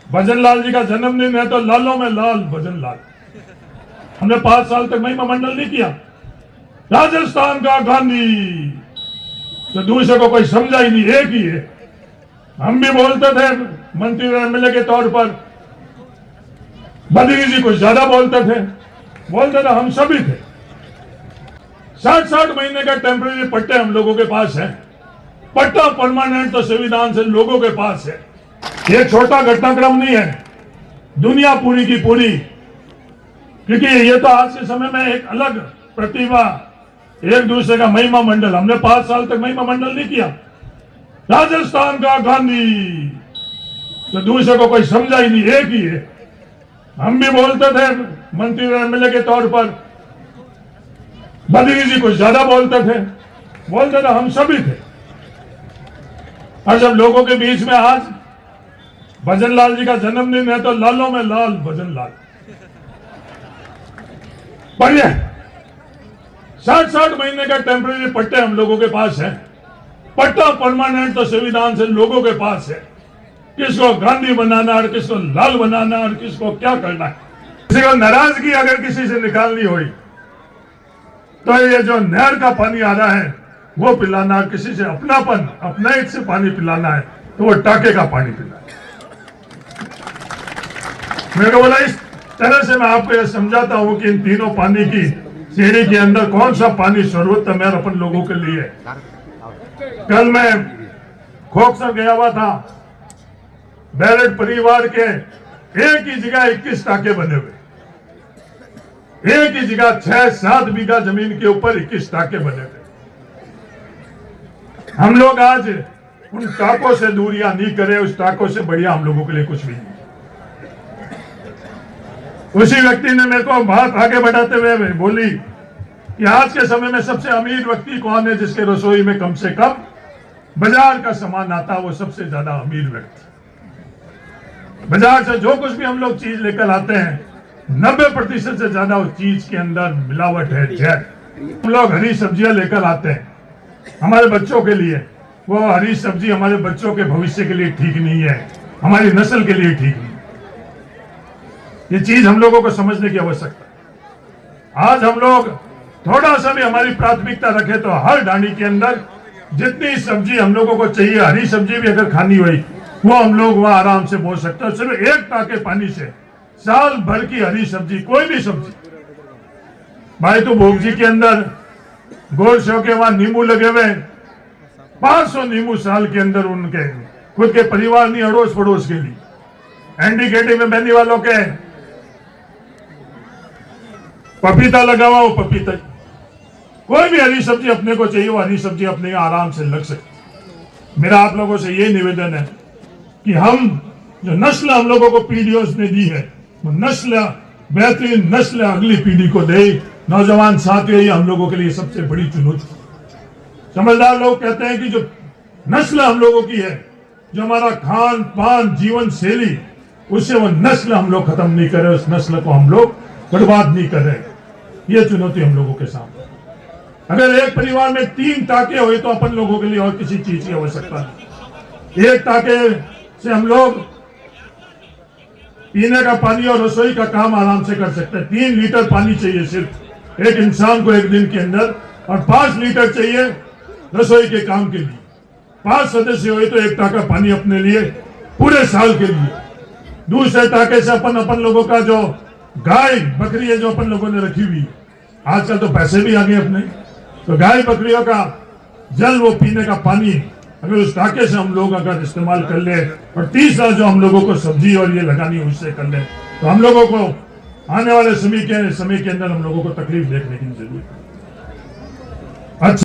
भजन लाल जी का जन्मदिन है तो लालों में लाल भजन लाल। हमने 5 साल तक महिमा मंडल नहीं किया। राजस्थान का गांधी तो दूसरे को कोई समझा ही नहीं, एक ही है। हम भी बोलते थे मंत्री और एमएलए के तौर पर, बद्री जी कुछ ज्यादा बोलते थे हम सभी थे। 60-60 महीने का टेम्परेरी पट्टे हम लोगों के पास है। पट्टा परमानेंट तो संविधान से लोगों के पास है। ये छोटा घटनाक्रम नहीं है, दुनिया पूरी की पूरी, क्योंकि ये तो आज के समय में एक अलग प्रतिभा, एक दूसरे का महिमा मंडल। हमने 5 साल तक महिमा मंडल नहीं किया। राजस्थान का गांधी तो दूसरे को कोई समझा ही नहीं, एक ही है। हम भी बोलते थे मंत्री और एमएलए के तौर पर, बद्री जी कुछ ज्यादा बोलते थे हम सभी थे। और जब लोगों के बीच में आज भजन लाल जी का जन्मदिन है तो लालों में लाल भजन लाल। बढ़िया, 60-60 महीने का टेम्परेरी पट्टे हम लोगों के पास है। पट्टा परमानेंट तो संविधान से लोगों के पास है। किसको गांधी बनाना और किसको लाल बनाना और किसको क्या करना है। किसी को नाराजगी अगर किसी से निकालनी हुई तो ये जो नहर का पानी आ रहा है वो पिलाना, और किसी से अपनापन, अपना हित से पानी पिलाना है तो वो टाके का पानी पिलाना। मेरे को बोला इस तरह से मैं आपको यह समझाता हूं कि इन तीनों पानी की सीढ़ी के अंदर कौन सा पानी सर्वोत्तम है अपन लोगों के लिए। कल मैं खोखसर गया हुआ था, बैरट परिवार के एक ही जगह 21 टाके बने हुए, एक ही जगह 6-7 बीघा जमीन के ऊपर 21 टाके बने हुए। हम लोग आज उन टाकों से दूरियां नहीं करें, उस टाकों से बढ़िया हम लोगों के लिए कुछ भी नहीं। उसी व्यक्ति ने मेरे को बात आगे बढ़ाते हुए बोली कि आज के समय में सबसे अमीर व्यक्ति कौन है, जिसके रसोई में कम से कम बाजार का सामान आता, वो सबसे ज्यादा अमीर व्यक्ति। बाजार से जो कुछ भी हम लोग चीज लेकर आते हैं 90% से ज्यादा उस चीज के अंदर मिलावट है, जहर। हम लोग हरी सब्जियां लेकर आते हैं हमारे बच्चों के लिए, वो हरी सब्जी हमारे बच्चों के भविष्य के लिए ठीक नहीं है, हमारी नस्ल के लिए ठीक नहीं। ये चीज हम लोगों को समझने की आवश्यकता है। आज हम लोग थोड़ा सा भी हमारी प्राथमिकता रखें तो हर डांडी के अंदर जितनी सब्जी हम लोगों को चाहिए, हरी सब्जी भी अगर खानी हुई वो हम लोग वहां आराम से बोल सकते हैं। सिर्फ एक टाके पानी से साल भर की हरी सब्जी, कोई भी सब्जी। भाई तो भोग जी के अंदर गोल शो के वहां नींबू लगे हुए, 500 नींबू साल के अंदर उनके खुद के परिवार नहीं, अड़ोस पड़ोस के लिए। एनडीकेटी में बहनी वालों के पपीता लगा हुआ, वो पपीता, कोई भी हरी सब्जी अपने को चाहिए, वो हरी सब्जी अपने आराम से लग सकती। मेरा आप लोगों से ये निवेदन है कि हम जो नस्ल हम लोगों को पीढ़ियों ने दी है, वो नस्ल, बेहतरीन नस्ल अगली पीढ़ी को दे। नौजवान साथियों, ये हम लोगों के लिए सबसे बड़ी चुनौती। समझदार लोग कहते हैं कि जो नस्ल हम लोगों की है, जो हमारा खान पान जीवन शैली, उससे वो नस्ल हम लोग खत्म नहीं करें, उस नस्ल को हम लोग बर्बाद नहीं करें। ये चुनौती हम लोगों के सामने। अगर एक परिवार में 3 टाके हुए तो अपन लोगों के लिए और किसी चीज की आवश्यकता नहीं। एक टाके से हम लोग पीने का पानी और रसोई का काम आराम से कर सकते हैं। 3 लीटर पानी चाहिए सिर्फ एक इंसान को एक दिन के अंदर, और 5 लीटर चाहिए रसोई के काम के लिए। 5 सदस्य हुए तो 1 टाका पानी अपने लिए पूरे साल के लिए। दूसरे टाके से अपन लोगों का जो गाय बकरी है, जो अपन लोगों ने रखी हुई, आजकल तो पैसे भी आ गए अपने, तो गाय बकरियों का जल, वो पीने का पानी अगर उस टाके से हम लोग अगर इस्तेमाल कर ले, और तीसरा जो हम लोगों को सब्जी और ये लगानी उससे कर ले, तो हम लोगों को आने वाले समय के अंदर हम लोगों को तकलीफ देखने की जरूरत है। अच्छा।